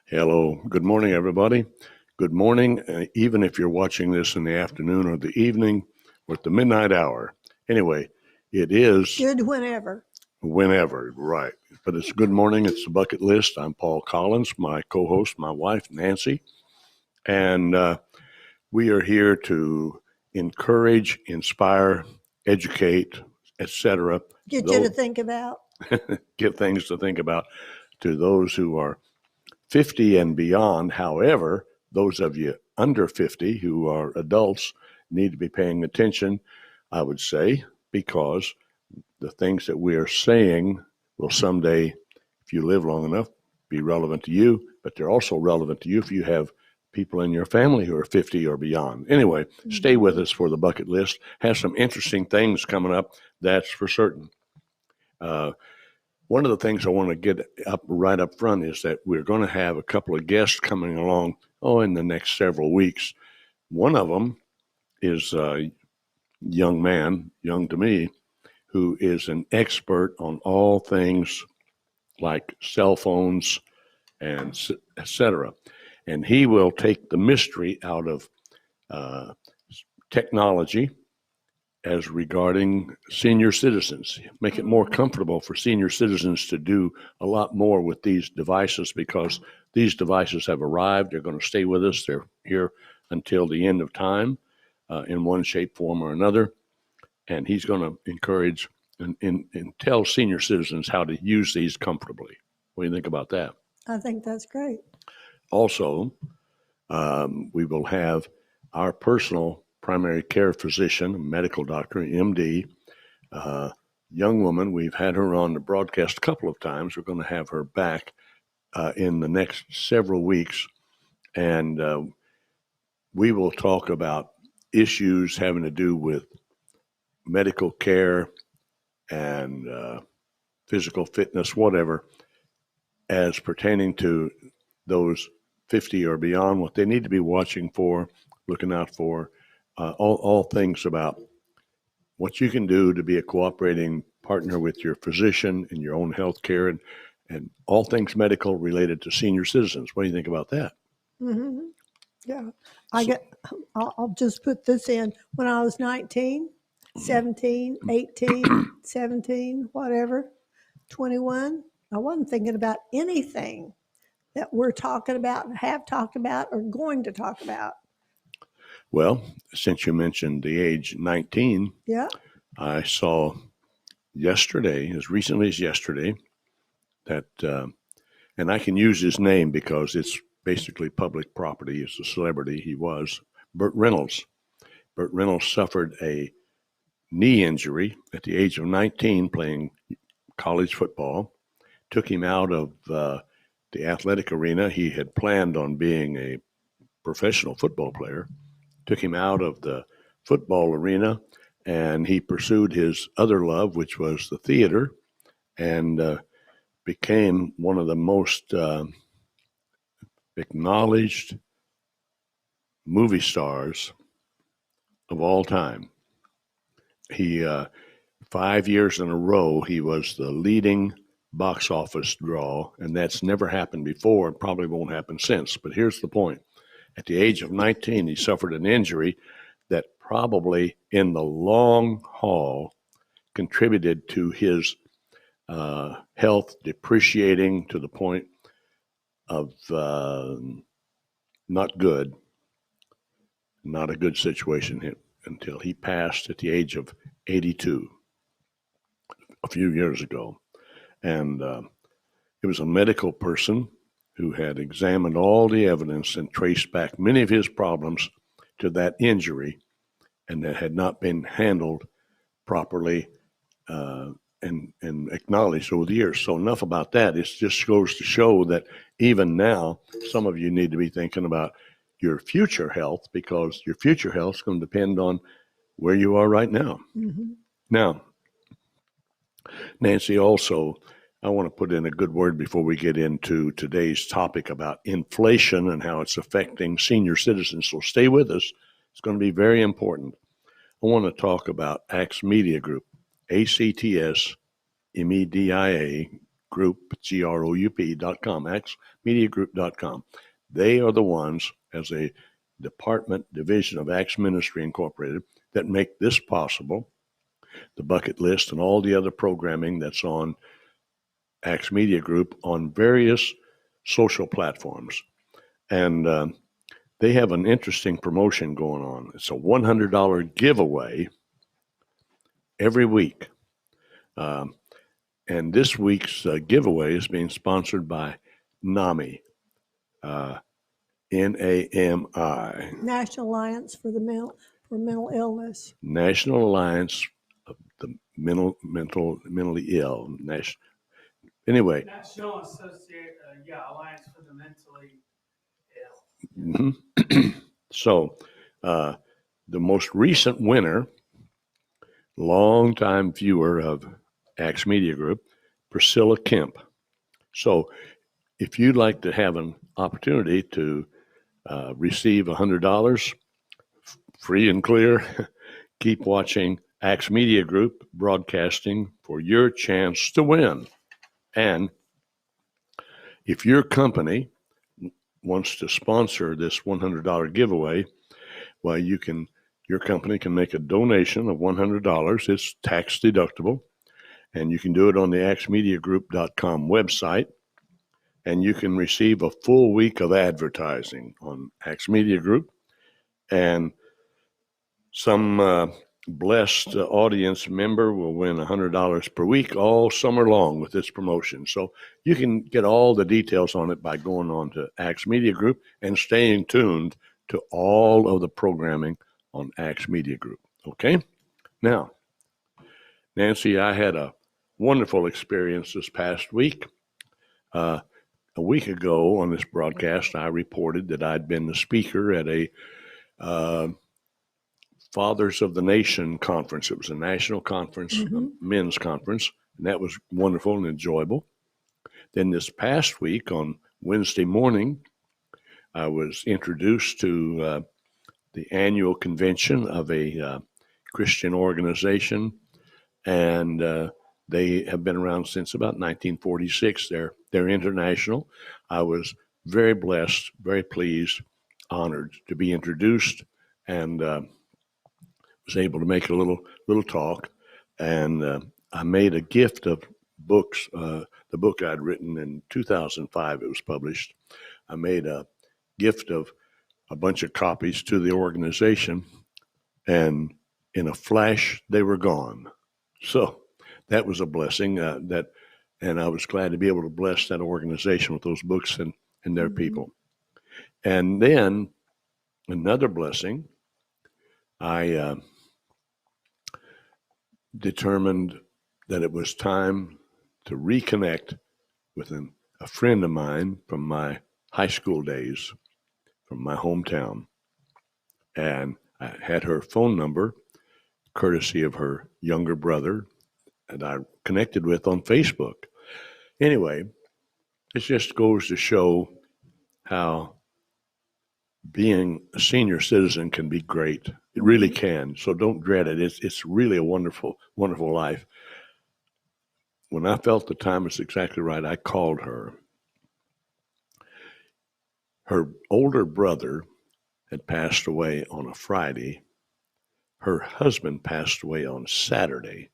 Hello. Good morning, everybody. Good morning, even if you're watching this in the afternoon or the evening or at the midnight hour. Anyway, it is Good whenever. whenever, right. But it's good morning. It's the Bucket List. I'm Paul Collins, my co-host, my wife, Nancy. And we are here to encourage, inspire, educate, etc. Get you to think about. Give things to think about to those who are 50 and beyond. However, those of you under 50 who are adults need to be paying attention, I would say, because the things that we are saying will someday, if you live long enough, be relevant to you, but they're also relevant to you if you have people in your family who are 50 or beyond. Anyway, stay with us for the Bucket List. Has some interesting things coming up, that's for certain. One of the things I want to get up right up front is that we're going to have a couple of guests coming along, in the next several weeks. One of them is a young man, young to me, who is an expert on all things like cell phones and etc. And he will take the mystery out of technology as regarding senior citizens, make it more comfortable for senior citizens to do a lot more with these devices, because these devices have arrived. They're going to stay with us. They're here until the end of time in one shape, form, or another. And he's going to encourage and tell senior citizens how to use these comfortably. What do you think about that? I think that's great. Also, we will have our personal primary care physician, a medical doctor, MD, young woman. We've had her on the broadcast a couple of times. We're going to have her back in the next several weeks, and we will talk about issues having to do with medical care and physical fitness, whatever, as pertaining to those 50 or beyond, what they need to be watching for, looking out for, all things about what you can do to be a cooperating partner with your physician in your own health care, and all things medical related to senior citizens. What do you think about that? Mm-hmm. Yeah. I'll just put this in. When I was 19, 17, 18, 17, whatever, 21, I wasn't thinking about anything that we're talking about, have talked about, or going to talk about. Well, since you mentioned the age 19, Yeah. I saw yesterday, as recently as yesterday, that, and I can use his name because it's basically public property. It's a celebrity. He was Burt Reynolds. Burt Reynolds suffered a knee injury at the age of 19 playing college football. Took him out of the athletic arena. He had planned on being a professional football player. Took him out of the football arena, and he pursued his other love, which was the theater, and became one of the most acknowledged movie stars of all time. He 5 years in a row, he was the leading box office draw, and that's never happened before and probably won't happen since. But here's the point. At the age of 19, he suffered an injury that probably in the long haul contributed to his health depreciating to the point of not a good situation until he passed at the age of 82 a few years ago. And it was a medical person who had examined all the evidence and traced back many of his problems to that injury, and that had not been handled properly and acknowledged over the years. So enough about that. It just goes to show that even now, some of you need to be thinking about your future health, because your future health is going to depend on where you are right now. Mm-hmm. Now, Nancy, also, I want to put in a good word before we get into today's topic about inflation and how it's affecting senior citizens. So stay with us. It's going to be very important. I want to talk about ACTS Media Group, ACTS, MEDIA Group.com, ActsMediaGroup.com. They are the ones, as a department, division of Acts Ministry Incorporated, that make this possible, the bucket list and all the other programming that's on Acts Media Group on various social platforms. And they have an interesting promotion going on. It's a $100 giveaway every week. And this week's giveaway is being sponsored by NAMI, NAMI, National Alliance for Mental Illness. National Alliance of the Mentally Ill. Anyway. National Alliance for the Mentally Ill. Mm-hmm. So, the most recent winner, longtime viewer of Acts Media Group, Priscilla Kemp. So, if you'd like to have an opportunity to receive $100 free and clear, keep watching Acts Media Group broadcasting for your chance to win. And if your company wants to sponsor this $100 giveaway, well, your company can make a donation of $100. It's tax deductible, and you can do it on the ActsMediaGroup.com website, and you can receive a full week of advertising on Acts Media Group, and some blessed audience member will win $100 per week all summer long with this promotion. So you can get all the details on it by going on to Acts Media Group and staying tuned to all of the programming on Acts Media Group. Okay? Now, Nancy, I had a wonderful experience this past week. A week ago on this broadcast, I reported that I'd been the speaker at a Fathers of the Nation conference. It was a national conference, a men's conference, and that was wonderful and enjoyable. Then this past week on Wednesday morning, I was introduced to the annual convention of a Christian organization, and they have been around since about 1946. They're international. I was very blessed, very pleased, honored to be introduced, and was able to make a little talk. And I made a gift of books. The book I'd written in 2005, it was published. I made a gift of a bunch of copies to the organization, and in a flash, they were gone. So that was a blessing. And I was glad to be able to bless that organization with those books and their people. And then another blessing, I determined that it was time to reconnect with a friend of mine from my high school days, from my hometown. And I had her phone number, courtesy of her younger brother, and I connected with on Facebook. Anyway, it just goes to show how being a senior citizen can be great. It really can. So don't dread it. It's really a wonderful, wonderful life. When I felt the time was exactly right, I called her. Her older brother had passed away on a Friday. Her husband passed away on Saturday.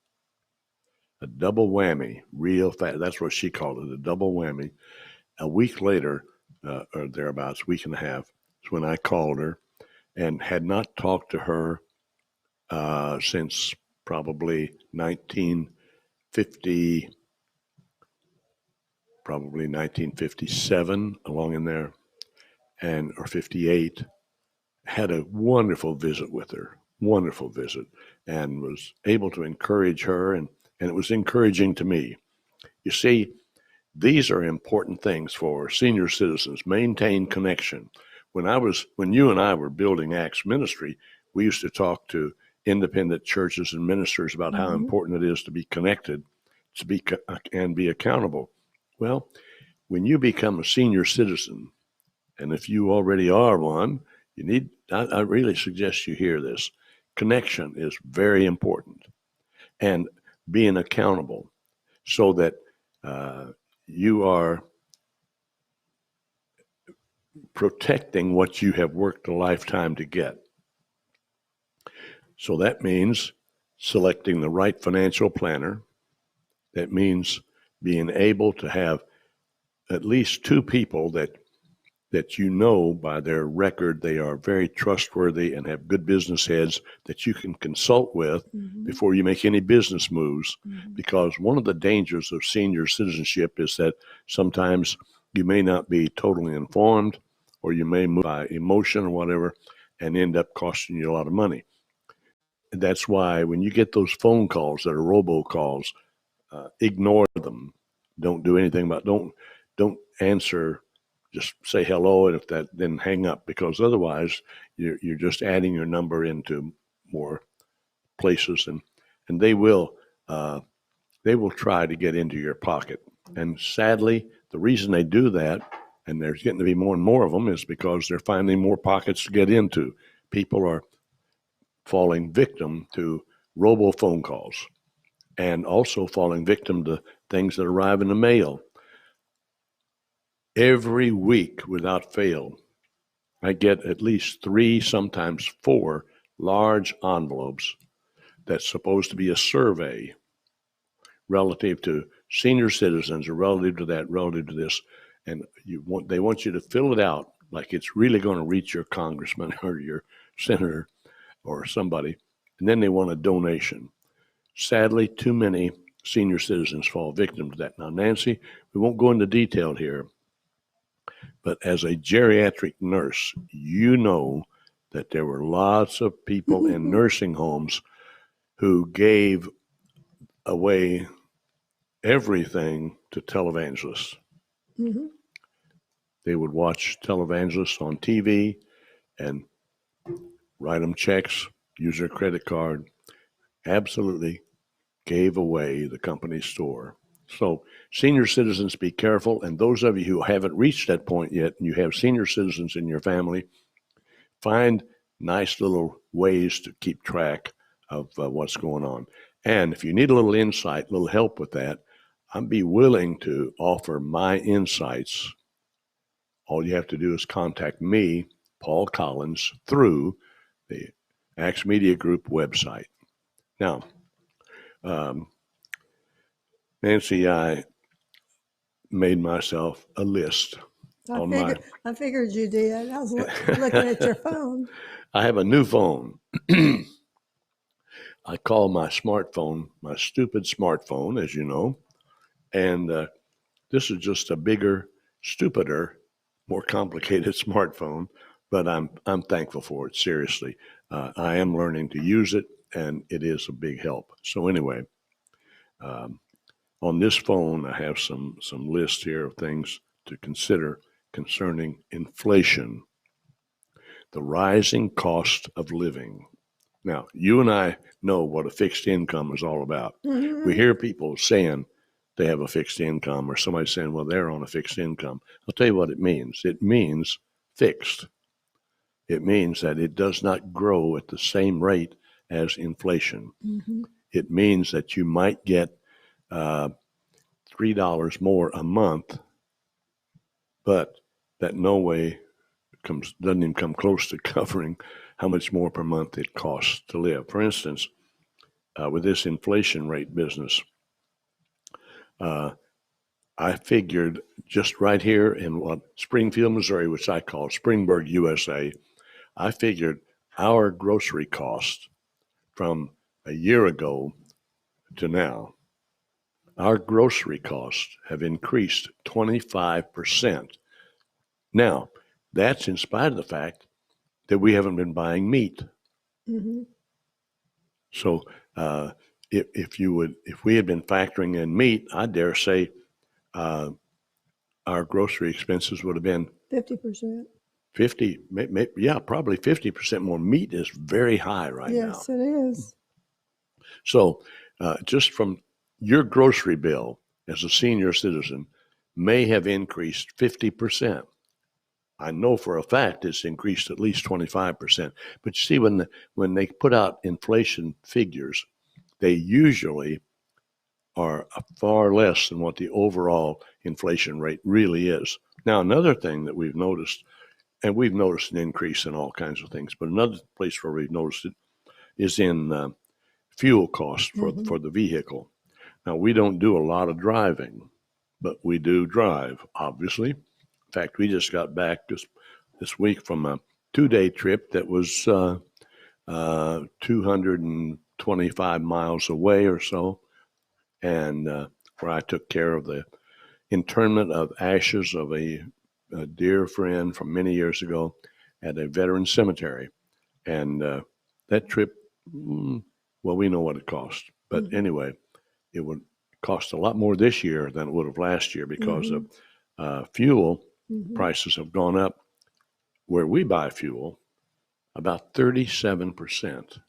A double whammy, real fast. That's what she called it, a double whammy. A week later, or thereabouts, week and a half, is when I called her, and had not talked to her since probably 1957, along in there, or 58. Had a wonderful visit with her, wonderful visit, and was able to encourage her, and it was encouraging to me. You see, these are important things for senior citizens. Maintain connection. When you and I were building Acts Ministry, we used to talk to independent churches and ministers about how important it is to be connected, and be accountable. Well, when you become a senior citizen, and if you already are one, I really suggest you hear this. Connection is very important, and being accountable, so that you are protecting what you have worked a lifetime to get. So that means selecting the right financial planner. That means being able to have at least two people that you know by their record they are very trustworthy and have good business heads that you can consult with before you make any business moves. Because one of the dangers of senior citizenship is that sometimes you may not be totally informed, or you may move by emotion or whatever and end up costing you a lot of money. And that's why when you get those phone calls that are robocalls, ignore them. Don't do anything about. Don't answer. Just say hello, and if that, then hang up, because otherwise you're just adding your number into more places, and they will try to get into your pocket. And sadly, the reason they do that, and there's getting to be more and more of them, is because they're finding more pockets to get into. People are falling victim to robo phone calls, and also falling victim to things that arrive in the mail. Every week, without fail, I get at least 3, sometimes 4 large envelopes that's supposed to be a survey relative to senior citizens, or relative to that, relative to this. And they want you to fill it out like it's really going to reach your congressman or your senator or somebody. And then they want a donation. Sadly, too many senior citizens fall victim to that. Now, Nancy, we won't go into detail here, but as a geriatric nurse, you know that there were lots of people in nursing homes who gave away everything to televangelists. Mm-hmm. They would watch televangelists on TV and write them checks, use their credit card, absolutely gave away the company store. So senior citizens, be careful. And those of you who haven't reached that point yet, and you have senior citizens in your family, find nice little ways to keep track of what's going on. And if you need a little insight, a little help with that, I'd be willing to offer my insights. All you have to do is contact me, Paul Collins, through the Axe Media Group website. Now, Nancy, I made myself a list. I figured you did. I was looking at your phone. I have a new phone. I call my smartphone my stupid smartphone, as you know. And this is just a bigger, stupider, more complicated smartphone. But I'm thankful for it, seriously. I am learning to use it, and it is a big help. So anyway, on this phone, I have some lists here of things to consider concerning inflation, the rising cost of living. Now, you and I know what a fixed income is all about. Mm-hmm. We hear people saying they have a fixed income, or somebody saying, well, they're on a fixed income. I'll tell you what it means. It means fixed. It means that it does not grow at the same rate as inflation. Mm-hmm. It means that you might get $3 more a month, but that no way doesn't even come close to covering how much more per month it costs to live. For instance, with this inflation rate business, I figured just right here in Springfield, Missouri, which I call Springburg, USA, I figured our grocery cost from a year ago to now, our grocery costs have increased 25%. Now, that's in spite of the fact that we haven't been buying meat. Mm-hmm. So if we had been factoring in meat, I dare say our grocery expenses would have been 50%. 50, probably 50% more. Meat is very high right now. Yes, it is. So just from your grocery bill as a senior citizen may have increased 50%. I know for a fact it's increased at least 25%. But you see, when they put out inflation figures, they usually are far less than what the overall inflation rate really is. Now, another thing that we've noticed, and we've noticed an increase in all kinds of things, but another place where we've noticed it is in fuel costs for the vehicle. Now, we don't do a lot of driving, but we do drive, obviously. In fact, we just got back this week from a 2-day trip that was 225 miles away or so, and where I took care of the interment of ashes of a dear friend from many years ago at a veteran cemetery. And that trip, well, we know what it cost. But anyway, it would cost a lot more this year than it would have last year because of fuel prices have gone up. Where we buy fuel, about 37%.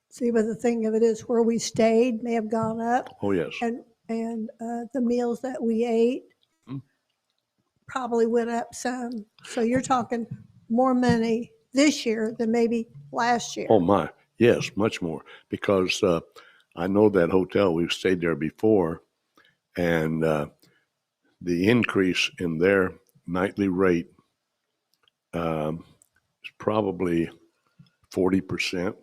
See, but the thing of it is, where we stayed may have gone up, Oh, yes. and the meals that we ate probably went up some. So you're talking more money this year than maybe last year. Oh, my. Yes, much more. Because I know that hotel, we've stayed there before, and the increase in their nightly rate is probably 40%.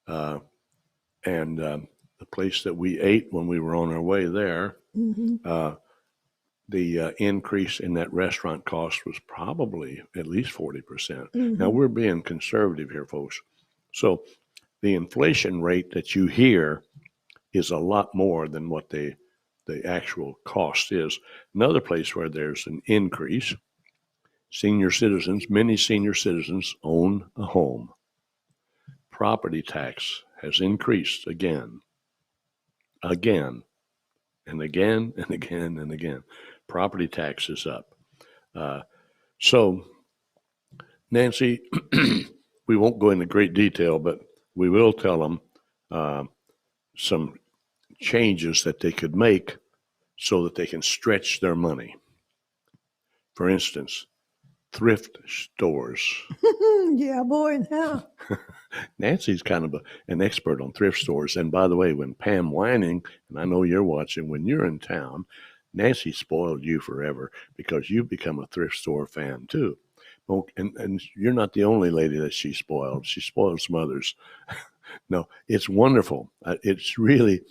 And the place that we ate when we were on our way there, the increase in that restaurant cost was probably at least 40%. Now, we're being conservative here, folks. So the inflation rate that you hear is a lot more than what the actual cost is. Another place where there's an increase, many senior citizens own a home. Property tax has increased again, and again, and again. Property tax is up. So, Nancy, we won't go into great detail, but we will tell them some changes that they could make so that they can stretch their money. For instance, thrift stores. Yeah, boy, yeah. Nancy's kind of an expert on thrift stores. And by the way, when Pam Whining, and I know you're watching, when you're in town, Nancy spoiled you forever because you've become a thrift store fan too. And you're not the only lady that she spoiled. She spoiled some others. No, it's wonderful. It's really,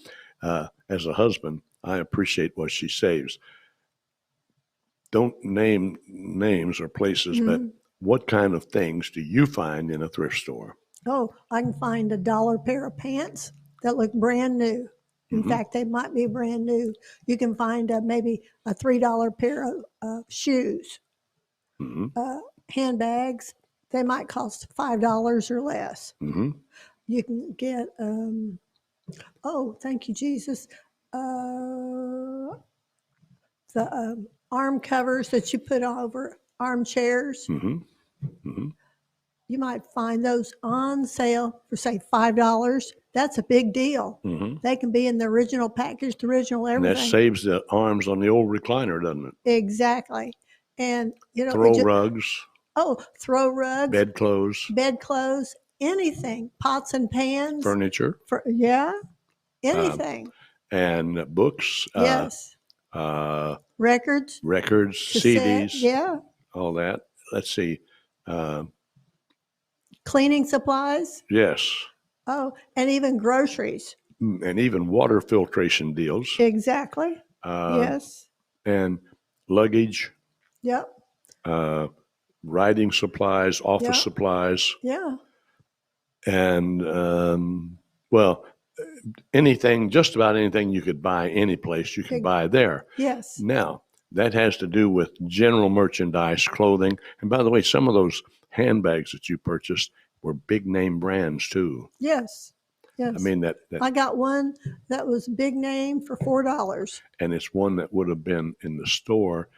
as a husband, I appreciate what she saves. Don't name names or places, but what kind of things do you find in a thrift store? Oh, I can find $1 pair of pants that look brand new. In fact, they might be brand new. You can find maybe a $3 pair of shoes. Handbags, they might cost $5 or less. You can get, oh, thank you, Jesus, the arm covers that you put over armchairs. You might find those on sale for, say, $5. That's a big deal. They can be in the original package, the original And everything. that saves the arms on the old recliner, doesn't it? Exactly. And, throw rugs. Oh, throw rugs. Bedclothes. Anything. Pots and pans. Furniture. Anything. And books. Yes. Records. CDs. Yeah. All that. Let's see. Cleaning supplies. Yes. Oh, and even groceries. And even water filtration deals. Exactly. Yes. And luggage. Yep. Writing supplies, office supplies. Yeah. And, well, anything, just about anything you could buy any place, you can buy there. Yes. Now, that has to do with general merchandise, clothing. And by the way, some of those handbags that you purchased were big name brands too. Yes. Yes. I mean, that I got one that was big name for $4. And it's one that would have been in the store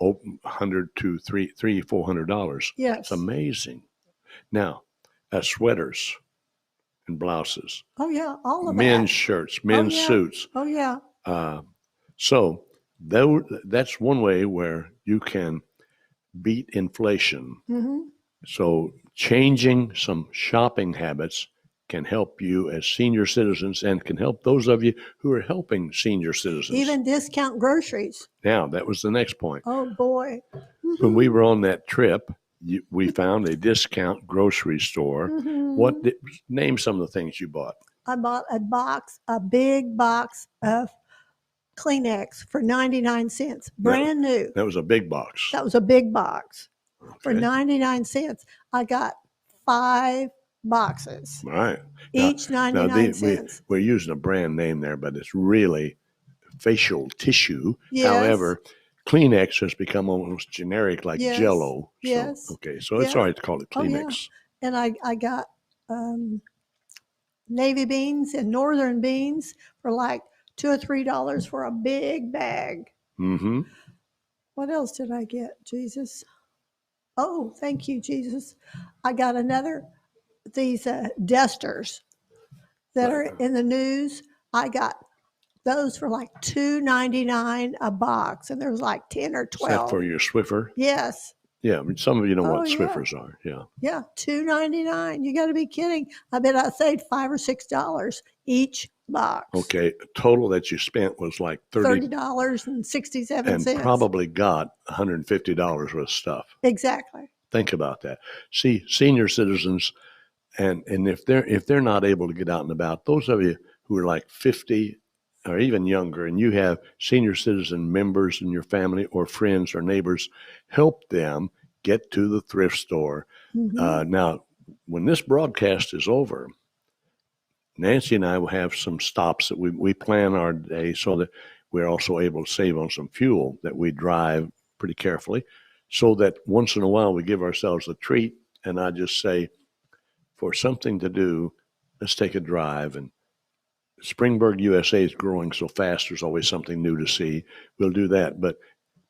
$100 to $400. Yes. It's amazing. Now, sweaters and blouses. Oh, yeah. All of men's that. shirts, men's suits. Oh, yeah. So that's one way where you can beat inflation. So changing some shopping habits can help you as senior citizens and can help those of you who are helping senior citizens. Even discount groceries. Now, that was the next point. Oh boy. When we were on that trip, we found a discount grocery store. Mhm. Name some of the things you bought? I bought a big box of Kleenex for 99 cents, brand new. That was a big box. That was a big box for Okay. 99 cents. I got 5 boxes, All right. Now- each 99 cents. We're using a brand name there, but it's really facial tissue. Yes. However, Kleenex has become almost generic, like Yes. Jell-O. Yes. So, okay, so it's Yeah. all right to call it Oh, yeah. Kleenex. And I got navy beans and northern beans for like $2 or $3 for a big bag. Mm-hmm. What else did I get, Jesus? Oh, thank you, Jesus. I got these dusters that are in the news. I got those for like $2.99 a box, and there was like 10 or Is that 12. for your Swiffer? Yes. Yeah, I mean, some of you know Oh, what yeah. Swiffers are. Yeah. Yeah, $2.99. You got to be kidding. I bet I saved $5 or $6 each box. Okay, total that you spent was like $30.67. and probably got $150 worth of stuff. Exactly. Think about that. See, senior citizens, and if they're not able to get out and about, those of you who are like 50 or even younger, and you have senior citizen members in your family or friends or neighbors, help them get to the thrift store. Mhm. Now, when this broadcast is over, Nancy and I will have some stops that we plan our day so that we're also able to save on some fuel that we drive pretty carefully, so that once in a while we give ourselves a treat. And I just say, for something to do, let's take a drive. And Springburg, USA is growing so fast, there's always something new to see. We'll do that. But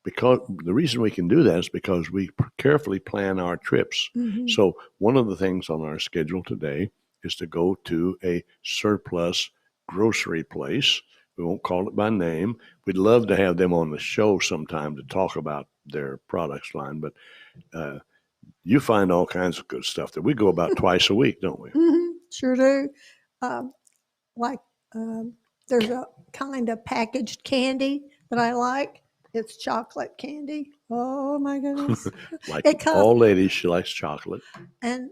because the reason we can do that is because we carefully plan our trips. Mhm. So one of the things on our schedule today is to go to a surplus grocery place. We won't call it by name. We'd love to have them on the show sometime to talk about their products line, but you find all kinds of good stuff that we go about twice a week, don't we? Mhm. Sure do. Like there's a kind of packaged candy that I like. It's chocolate candy. Oh my goodness. Like It costs- all ladies, she likes chocolate. And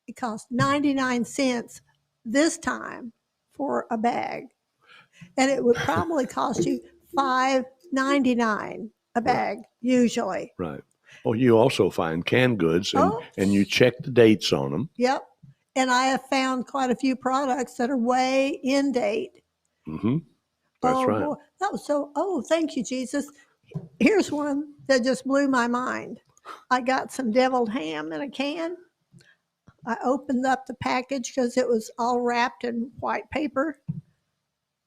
it costs 99 cents this time for a bag. And it would probably cost you $5.99 a bag usually. Right. Oh, you also find canned goods Oh. and you check the dates on them. Yep. And I have found quite a few products that are way in date. Mm-hmm. That's Oh, right. boy. That was thank you, Jesus. Here's one that just blew my mind. I got some deviled ham in a can. I opened up the package because it was all wrapped in white paper.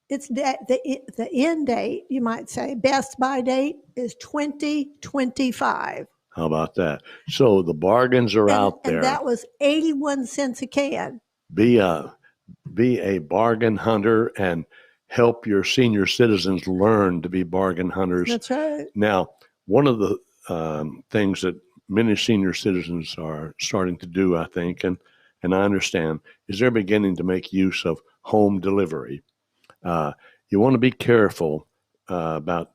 It's the end date, you might say, best by date is 2025. How about that? So the bargains are out there. And that was 81 cents a can. Be a bargain hunter and help your senior citizens learn to be bargain hunters. That's right. Now, one of the things that many senior citizens are starting to do, I think, and I understand, is they're beginning to make use of home delivery. You want to be careful about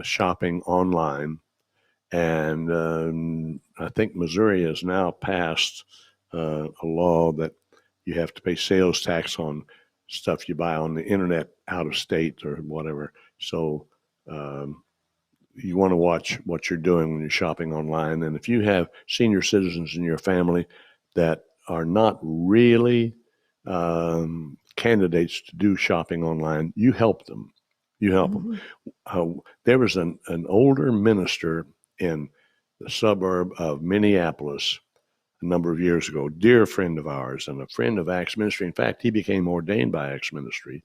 shopping online. And I think Missouri has now passed a law that you have to pay sales tax on stuff you buy on the internet out of state or whatever. So you want to watch what you're doing when you're shopping online. And if you have senior citizens in your family that are not really candidates to do shopping online, you help them. You help them. There was an older minister in the suburb of Minneapolis a number of years ago, dear friend of ours and a friend of Acts Ministry. In fact, he became ordained by Acts Ministry,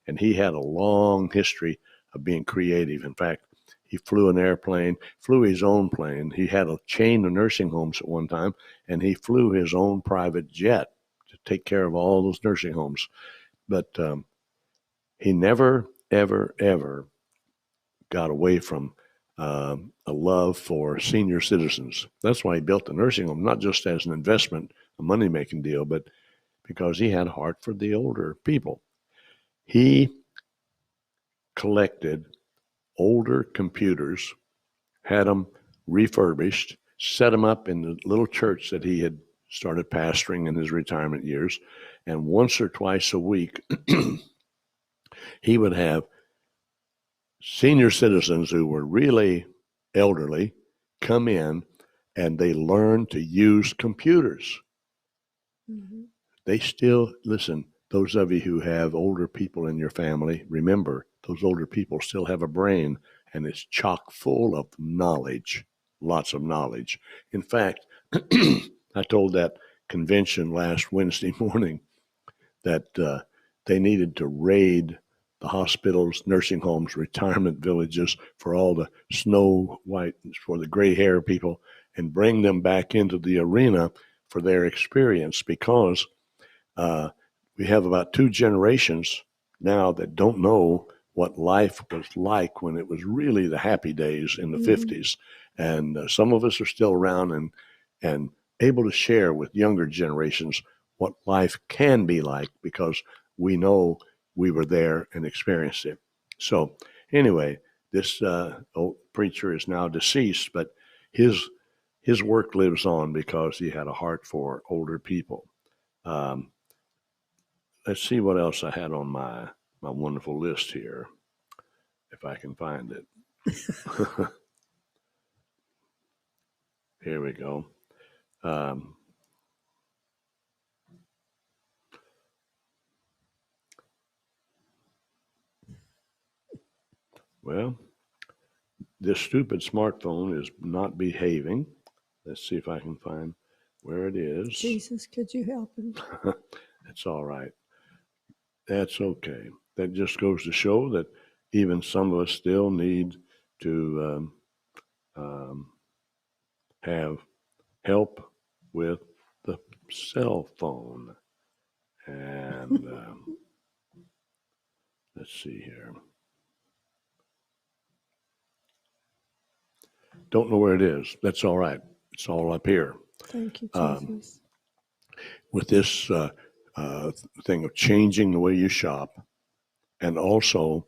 and he had a long history of being creative. In fact, he flew an airplane, flew his own plane. He had a chain of nursing homes at one time, and he flew his own private jet to take care of all those nursing homes. But he never, ever, ever got away from a love for senior citizens. That's why he built the nursing home, not just as an investment, a money-making deal, but because he had a heart for the older people. He collected older computers, had them refurbished, set them up in the little church that he had started pastoring in his retirement years. And once or twice a week, he would have senior citizens who were really elderly come in, and they learned to use computers. Mhm. They still, listen, those of you who have older people in your family, remember, those older people still have a brain, and it's chock full of knowledge, lots of knowledge. In fact, I told that convention last Wednesday morning that they needed to raid the hospitals, nursing homes, retirement villages for all the snow white, for the gray hair people, and bring them back into the arena for their experience, because we have about 2 generations now that don't know what life was like when it was really the happy days in the Mhm. 50s. And some of us are still around and able to share with younger generations what life can be like, because we know we were there and experienced it. So anyway, this old preacher is now deceased, but his work lives on because he had a heart for older people. Um, let's see what else I had on my wonderful list here, if I can find it. Here we go. Um, well, this stupid smartphone is not behaving. Let's see if I can find where it is. Jesus, could you help him? It's all right. That's okay. That just goes to show that even some of us still need to have help with the cell phone. And let's see here. Don't know where it is. That's all right. It's all up here. Thank you, Um, Jesus. With this thing of changing the way you shop, and also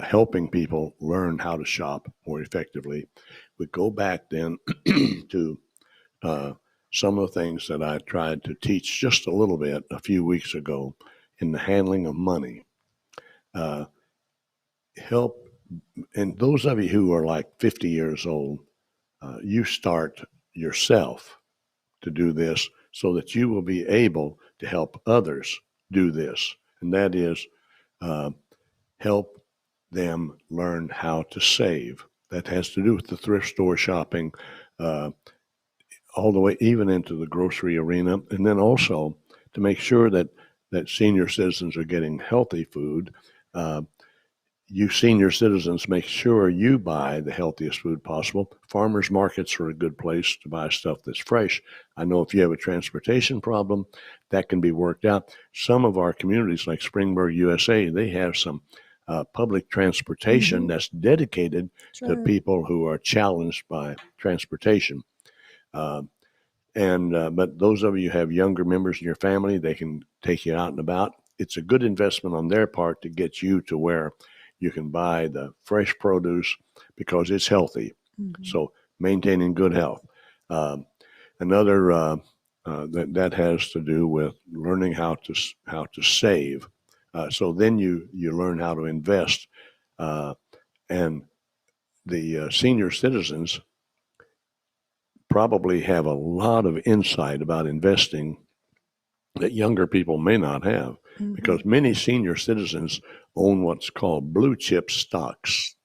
helping people learn how to shop more effectively, we go back then to some of the things that I tried to teach just a little bit a few weeks ago in the handling of money. Help, and those of you who are like 50 years old, you start yourself to do this so that you will be able to help others do this. And that is help them learn how to save. That has to do with the thrift store shopping, all the way even into the grocery arena. And then also to make sure that senior citizens are getting healthy food. You senior citizens, make sure you buy the healthiest food possible. Farmers markets are a good place to buy stuff that's fresh. I know if you have a transportation problem, that can be worked out. Some of our communities, like Springburg, USA, they have some public transportation that's dedicated to True. people who are challenged by transportation. But those of you who have younger members in your family, they can take you out and about. It's a good investment on their part to get you to where you can buy the fresh produce because it's healthy. Mhm. So maintaining good health. Another that has to do with learning how to save. So then you learn how to invest, and the senior citizens probably have a lot of insight about investing that younger people may not have, because many senior citizens own what's called blue chip stocks.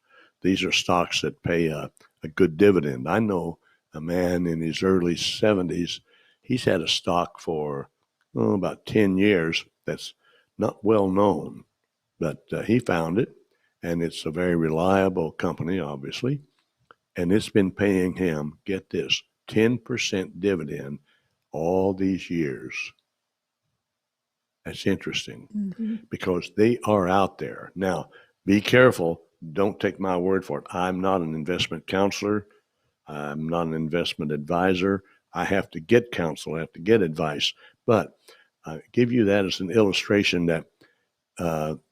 These are stocks that pay a good dividend. I know a man in his early 70s, he's had a stock for about 10 years that's not well known, but he found it, and it's a very reliable company, obviously, and it's been paying him, get this, 10% dividend all these years. That's interesting because they are out there. Now, be careful. Don't take my word for it. I'm not an investment counselor. I'm not an investment advisor. I have to get counsel. I have to get advice. But I give you that as an illustration that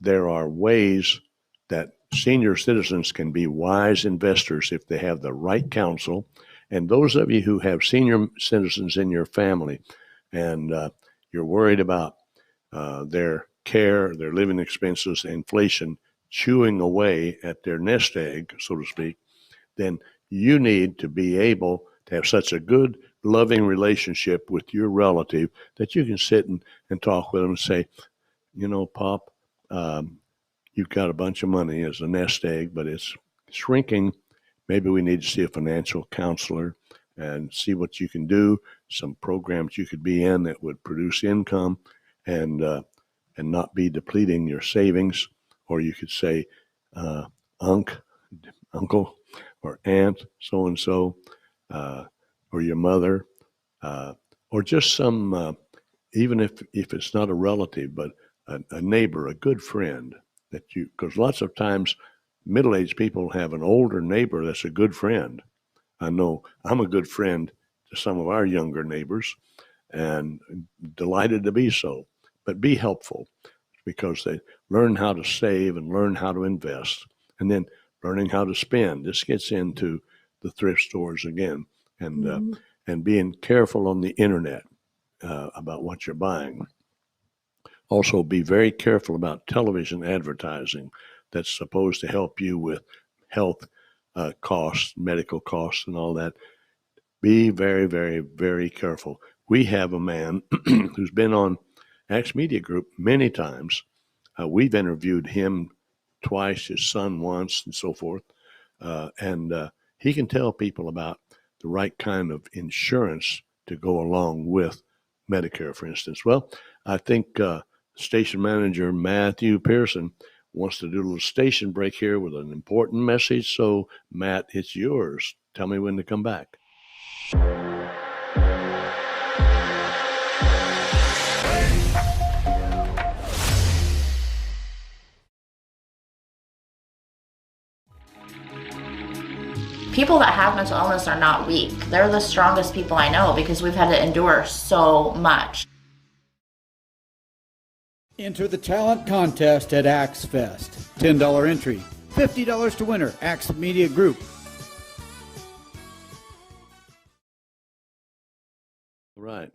there are ways that senior citizens can be wise investors if they have the right counsel. And those of you who have senior citizens in your family and you're worried about their care, their living expenses, inflation chewing away at their nest egg, so to speak, then you need to be able to have such a good, loving relationship with your relative that you can sit and talk with them and say, you know, Pop, you've got a bunch of money as a nest egg, but it's shrinking. Maybe we need to see a financial counselor and see what you can do, some programs you could be in that would produce income and not be depleting your savings. Or you could say, uncle or aunt, so-and-so, or your mother, or just some, even if it's not a relative, but a neighbor, a good friend that because lots of times middle-aged people have an older neighbor that's a good friend. I know I'm a good friend to some of our younger neighbors and delighted to be so, but be helpful because they learn how to save and learn how to invest and then learning how to spend. This gets into the thrift stores again and being careful on the internet about what you're buying. Also, be very careful about television advertising that's supposed to help you with health costs, medical costs, and all that. Be very, very, very careful. We have a man who's been on Axe Media Group many times. We've interviewed him twice, his son once, and so forth. And he can tell people about the right kind of insurance to go along with Medicare, for instance. Well, I think station manager Matthew Pearson wants to do a little station break here with an important message. So, Matt, it's yours. Tell me when to come back. People that have mental illness are not weak. They're the strongest people I know because we've had to endure so much. Enter the talent contest at Axe Fest. $10 entry, $50 to winner, Axe Media Group. All right.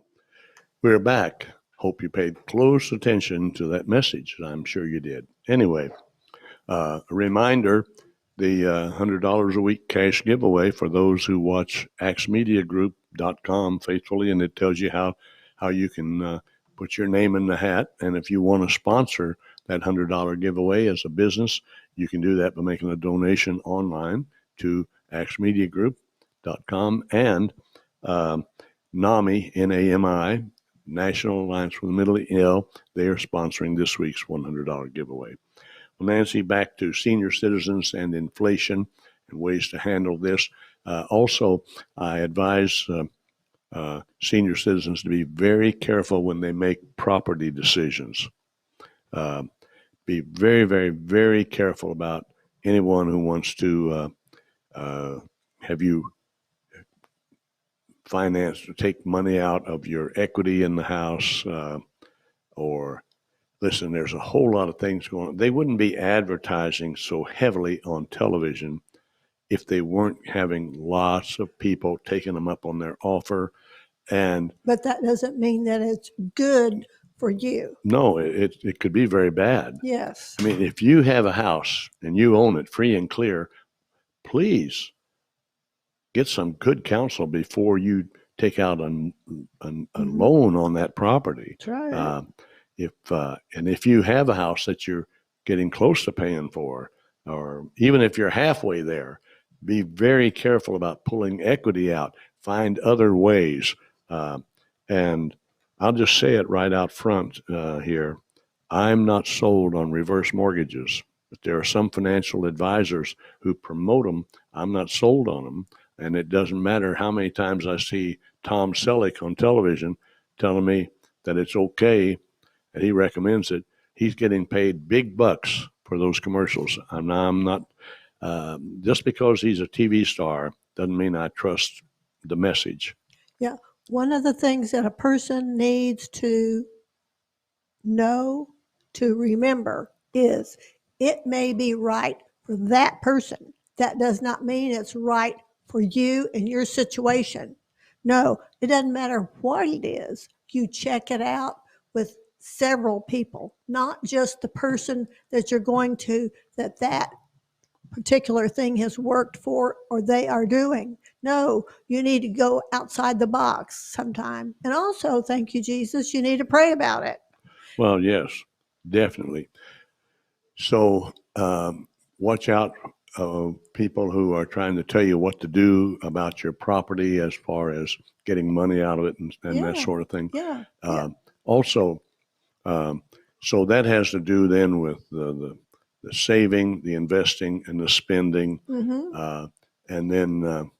We're back. Hope you paid close attention to that message. I'm sure you did. Anyway, a reminder, the $100 a week cash giveaway for those who watch axemediagroup.com faithfully, and it tells you how you can put your name in the hat. And if you want to sponsor that $100 giveaway as a business, you can do that by making a donation online to axemediagroup.com and NAMI, N-A-M-I, National Alliance for the Mentally Ill. They are sponsoring this week's $100 giveaway. Well, Nancy, back to senior citizens and inflation and ways to handle this. Also, I advise senior citizens to be very careful when they make property decisions. Be very, very, very careful about anyone who wants to have you finance or take money out of your equity in the house or listen, there's a whole lot of things going on. They wouldn't be advertising so heavily on television if they weren't having lots of people taking them up on their offer. But that doesn't mean that it's good for you. No, it could be very bad. Yes. I mean, if you have a house and you own it free and clear, please get some good counsel before you take out a loan on that property. That's right. If you have a house that you're getting close to paying for, or even if you're halfway there, be very careful about pulling equity out. Find other ways. And I'll just say it right out front here. I'm not sold on reverse mortgages, but there are some financial advisors who promote them. I'm not sold on them. And it doesn't matter how many times I see Tom Selleck on television telling me that it's okay, and he recommends it. He's getting paid big bucks for those commercials. I'm not just because he's a TV star doesn't mean I trust the message. Yeah. One of the things that a person needs to know to remember is it may be right for that person. That does not mean it's right for you and your situation. No, it doesn't matter what it is. You check it out with several people, not just the person that you're going to, that particular thing has worked for or they are doing. No, you need to go outside the box sometime. And also, thank you, Jesus, you need to pray about it. Well, yes, definitely. So watch out, people who are trying to tell you what to do about your property as far as getting money out of it and that Yeah. sort of thing. Yeah. Also, so that has to do then with the saving, the investing, and the spending. Mm-hmm. And then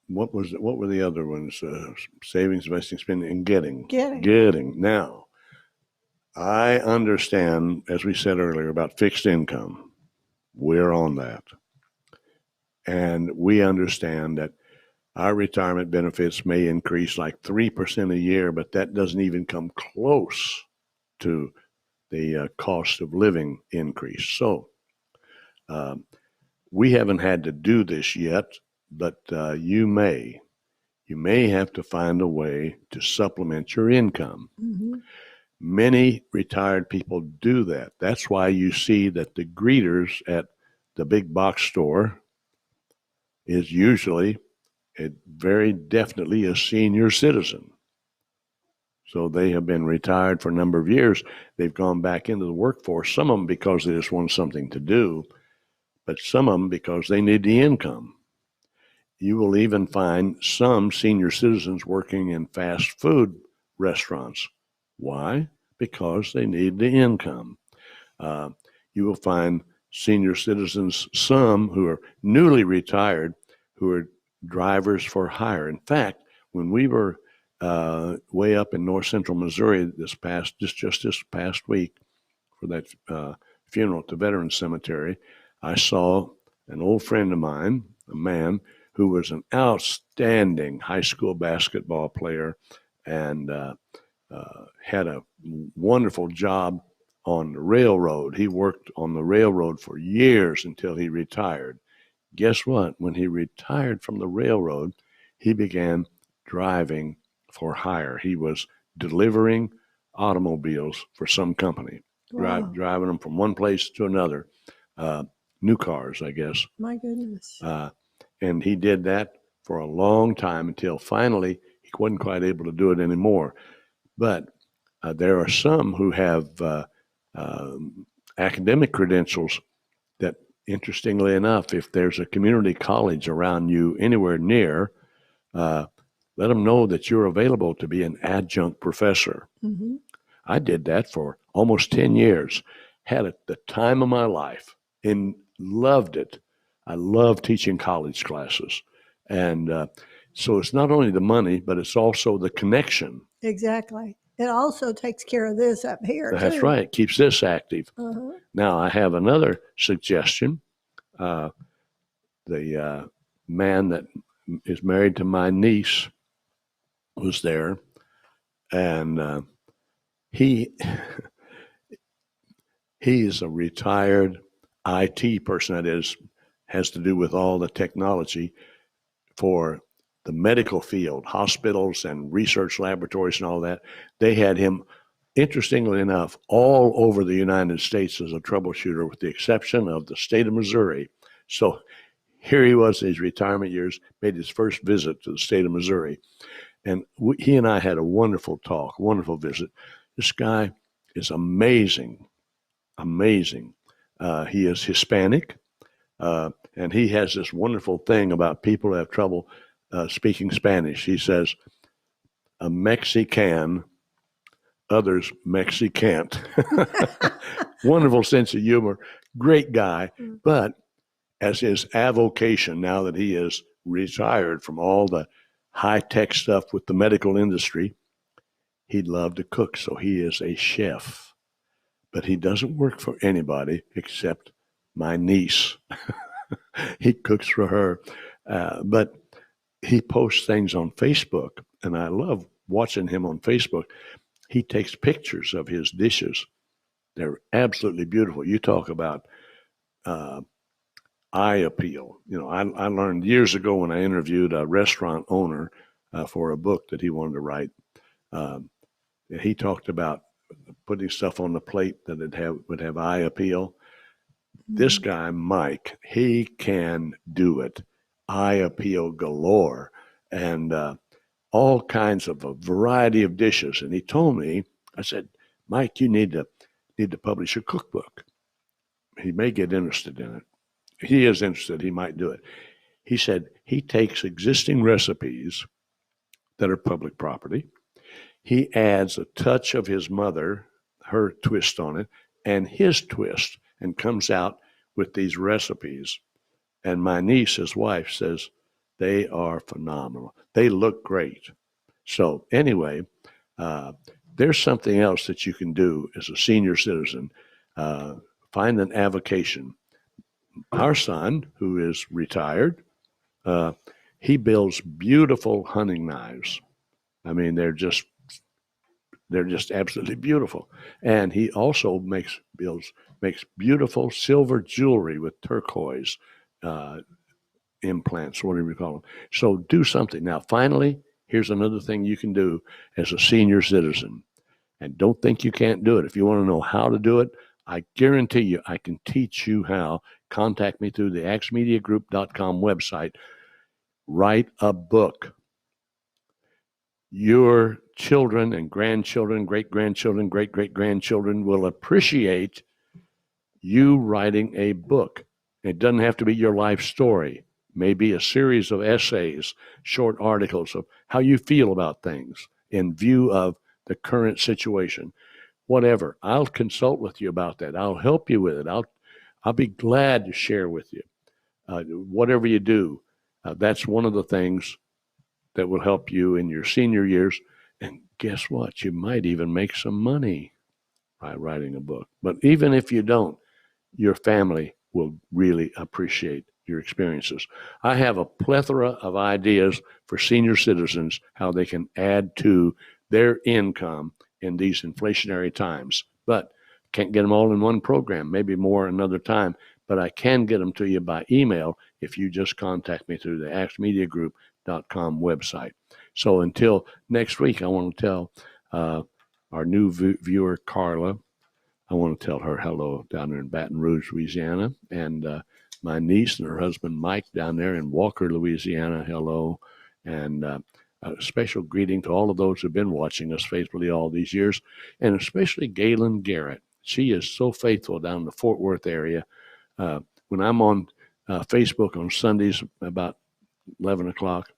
what were the other ones? Savings, investing, spending, and getting. Getting. Now, I understand, as we said earlier, about fixed income. We're on that. And we understand that our retirement benefits may increase like 3% a year, but that doesn't even come close to the cost of living increase. So we haven't had to do this yet, but you may have to find a way to supplement your income. Mm-hmm. Many retired people do that. That's why you see that the greeters at the big box store is usually very definitely a senior citizen. So they have been retired for a number of years. They've gone back into the workforce, some of them because they just want something to do, but some of them because they need the income. You will even find some senior citizens working in fast food restaurants. Why? Because they need the income. You will find senior citizens, some who are newly retired, who are drivers for hire. In fact, when we were way up in north central Missouri just this past week for that funeral at the Veterans Cemetery, I saw an old friend of mine, a man who was an outstanding high school basketball player and had a wonderful job on the railroad. He worked on the railroad for years until he retired. Guess what? When he retired from the railroad, he began driving for hire. He was delivering automobiles for some company, Wow. driving them from one place to another, new cars, I guess. My goodness. And he did that for a long time until finally he wasn't quite able to do it anymore. But there are some who have academic credentials that, interestingly enough, if there's a community college around you anywhere near, let them know that you're available to be an adjunct professor. Mm-hmm. I did that for almost 10 years, had it the time of my life and loved it. I love teaching college classes. And so it's not only the money, but it's also the connection. Exactly. It also takes care of this up here. That's too. right. It keeps this active. Uh-huh. Now, I have another suggestion. The man that is married to my niece was there, and he is a retired IT person. That is, has to do with all the technology for the medical field, hospitals and research laboratories and all that. They had him, interestingly enough, all over the United States as a troubleshooter, with the exception of the state of Missouri. So here he was in his retirement years, made his first visit to the state of Missouri. And he and I had a wonderful talk, wonderful visit. This guy is amazing, amazing. He is Hispanic, and he has this wonderful thing about people who have trouble speaking Spanish. He says, a Mexican, others Mexicant. Wonderful sense of humor, great guy. But as his avocation, now that he is retired from all the high-tech stuff with the medical industry, he'd love to cook, so he is a chef. But he doesn't work for anybody except my niece. He cooks for her. But he posts things on Facebook, and I love watching him on Facebook. he takes pictures of his dishes. They're absolutely beautiful. You talk about eye appeal. I learned years ago when I interviewed a restaurant owner for a book that he wanted to write. He talked about putting stuff on the plate that would have eye appeal. This guy, Mike, he can do it. Eye appeal galore, and all kinds of a variety of dishes. And he told me, I said, Mike, you need to publish a cookbook. He may get interested in it. He is interested. He might do it. He said he takes existing recipes that are public property. He adds a touch of his mother, her twist on it, and his twist, and comes out with these recipes. And my niece, his wife, says they are phenomenal. They look great. So anyway, there's something else that you can do as a senior citizen. Find an avocation. Our son, who is retired, he builds beautiful hunting knives. I mean, they're just absolutely beautiful. And he also makes beautiful silver jewelry with turquoise implants, whatever you call them. So do something. Now, finally, here's another thing you can do as a senior citizen. And don't think you can't do it. If you want to know how to do it, I guarantee you I can teach you how. Contact me through the axmediagroup.com website. Write a book. Your children and grandchildren, great-grandchildren, great-great-grandchildren will appreciate you writing a book. It doesn't have to be your life story. Maybe a series of essays, short articles of how you feel about things in view of the current situation. Whatever. I'll consult with you about that. I'll help you with it. I'll be glad to share with you. Whatever you do, that's one of the things that will help you in your senior years. And guess what? You might even make some money by writing a book. But even if you don't, your family will really appreciate your experiences. I have a plethora of ideas for senior citizens, how they can add to their income in these inflationary times. But can't get them all in one program, maybe more another time. But I can get them to you by email if you just contact me through the axmediagroup.com website. So until next week, I want to tell our new viewer, Carla, I want to tell her hello down there in Baton Rouge, Louisiana, and my niece and her husband, Mike, down there in Walker, Louisiana, hello. And a special greeting to all of those who've been watching us faithfully all these years, and especially Galen Garrett. She is so faithful down in the Fort Worth area. When I'm on Facebook on Sundays about 11 o'clock,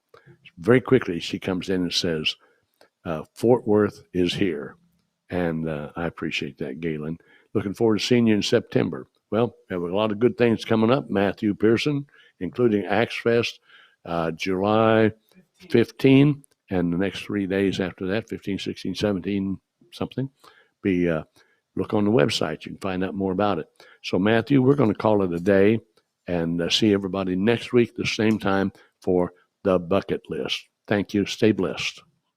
very quickly she comes in and says, Fort Worth is here. And I appreciate that, Galen. Looking forward to seeing you in September. Well, we have a lot of good things coming up, Matthew Pearson, including Axe Fest, July 15, and the next 3 days after that, 15, 16, 17, something. Look on the website. You can find out more about it. So, Matthew, we're going to call it a day and see everybody next week, the same time, for the bucket list. Thank you. Stay blessed.